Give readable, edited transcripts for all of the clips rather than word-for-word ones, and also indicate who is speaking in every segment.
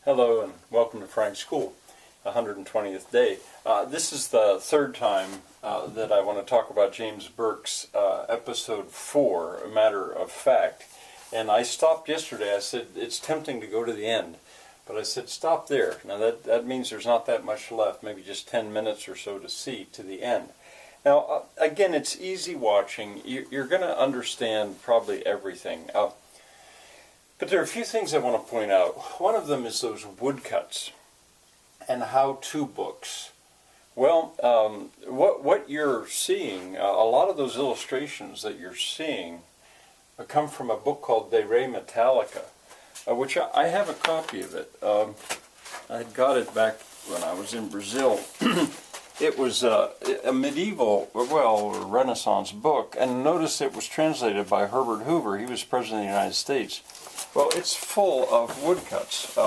Speaker 1: Hello and welcome to Frank's School, 120th day. This is the third time that I want to talk about James Burke's episode 4, A Matter of Fact. And I stopped yesterday. I said it's tempting to go to the end, but I said stop there. Now that means there's not that much left, maybe just 10 minutes or so to see to the end. Now again, it's easy watching. You're going to understand probably everything. But there are a few things I want to point out. One of them is those woodcuts and how-to books. Well, what you're seeing, a lot of those illustrations that you're seeing come from a book called De Re Metallica, which I have a copy of it. I got it back when I was in Brazil. It was a medieval, well, Renaissance book, and notice it was translated by Herbert Hoover. He was President of the United States. Well, it's full of woodcuts.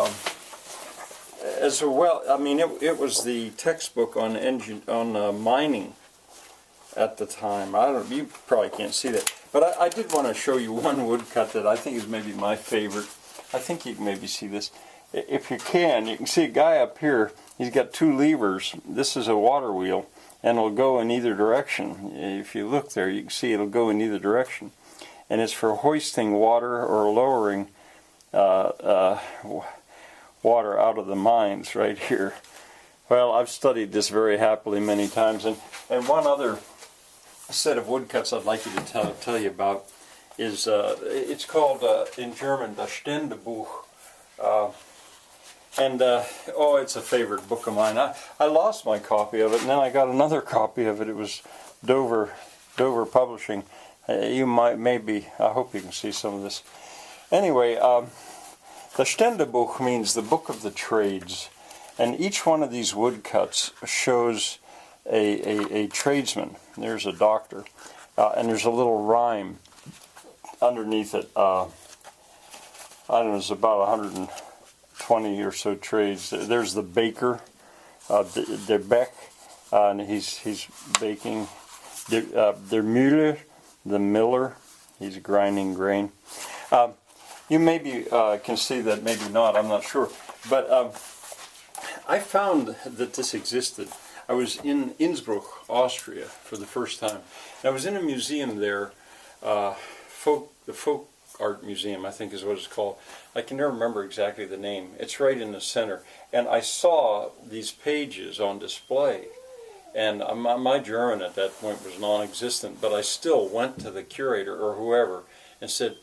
Speaker 1: As well, I mean, it was the textbook on mining at the time. You probably can't see that, but I did want to show you one woodcut that I think is maybe my favorite. I think you can maybe see this. If you can see a guy up here. He's got two levers. This is a water wheel, and it'll go in either direction. If you look there, you can see it'll go in either direction. And it's for hoisting water or lowering water out of the mines right here. Well, I've studied this very happily many times. And one other set of woodcuts I'd like you to tell you about is, it's called in German, Das Ständebuch. Oh, it's a favorite book of mine. I lost my copy of it, and then I got another copy of it. It was Dover Publishing. You maybe, I hope you can see some of this. Anyway, the Ständebuch means the book of the trades, and each one of these woodcuts shows a tradesman. There's a doctor, and there's a little rhyme underneath it. I don't know, it's about 120 or so trades. There's the baker, der Beck, and he's baking. Der Müller, the miller, he's grinding grain. You maybe can see that, maybe not, I'm not sure. But I found that this existed. I was in Innsbruck, Austria, for the first time. And I was in a museum there, the Folk Art Museum, I think is what it's called. I can never remember exactly the name. It's right in the center. And I saw these pages on display. And my German at that point was non-existent, but I still went to the curator or whoever and said,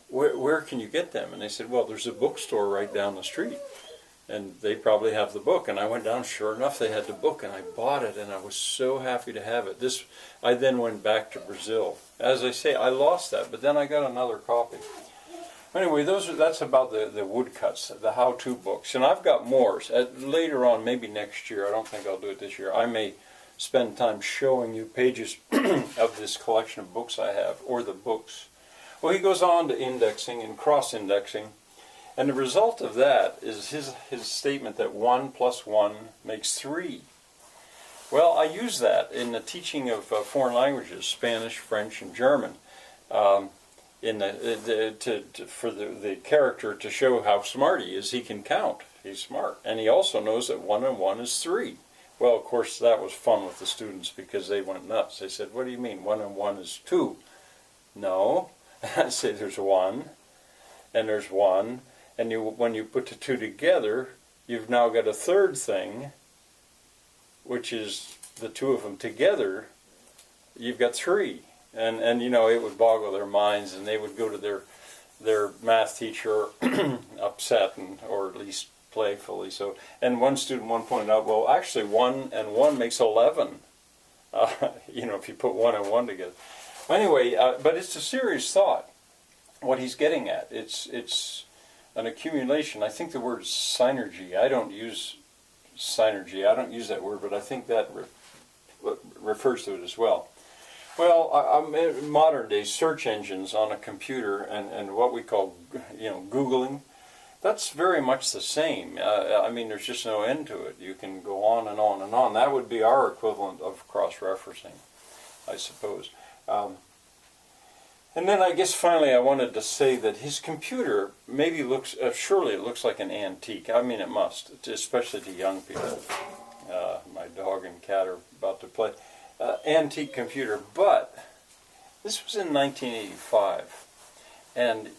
Speaker 1: where can you get them? And they said, well, there's a bookstore right down the street, and they probably have the book. And I went down, sure enough, they had the book, and I bought it, and I was so happy to have it. I then went back to Brazil. As I say, I lost that, but then I got another copy. Anyway, that's about the woodcuts, the how-to books. And I've got more. Later on, maybe next year, I don't think I'll do it this year, I may spend time showing you pages of this collection of books I have, or the books. Well, he goes on to indexing and cross-indexing, and the result of that is his statement that 1 + 1 makes 3. Well, I use that in the teaching of foreign languages, Spanish, French, and German, for the character to show how smart he is. He can count. He's smart. And he also knows that 1 and 1 is 3. Well, of course, that was fun with the students because they went nuts. They said, what do you mean, 1 and 1 is 2? No. I say there's 1, and there's 1, and when you put the 2 together, you've now got a third thing, which is the two of them together, you've got 3. And you know, it would boggle their minds, and they would go to their math teacher upset, or at least playfully so. And one student pointed out, well, actually 1 and 1 makes 11. You know, if you put 1 and 1 together. Anyway, but it's a serious thought. What he's getting at, it's an accumulation. I think the word synergy. I don't use synergy. I don't use that word, but I think that refers to it as well. Well, modern day search engines on a computer and what we call, Googling, that's very much the same. I mean, there's just no end to it. You can go on and on and on. That would be our equivalent of cross-referencing, I suppose. And then I guess finally I wanted to say that his computer maybe looks, surely it looks like an antique. I mean, it must, especially to young people. My dog and cat are about to play. Antique computer, but this was in 1985. And,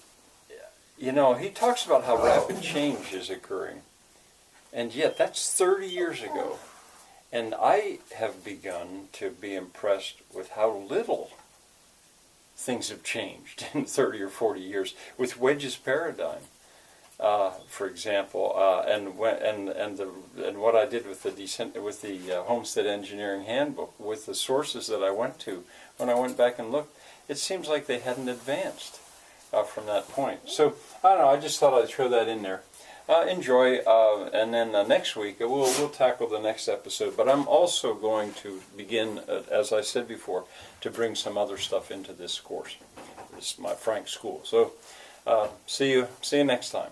Speaker 1: you know, he talks about how rapid change is occurring. And yet, that's 30 years ago. And I have begun to be impressed with how little things have changed in 30 or 40 years with Wedge's paradigm, for example, and what I did with the Homestead Engineering Handbook, with the sources that I went to when I went back and looked. It seems like they hadn't advanced from that point. So I don't know. I just thought I'd throw that in there. Enjoy, and then next week we'll tackle the next episode. But I'm also going to begin, as I said before, to bring some other stuff into this course. This is my Frank School. So see you next time.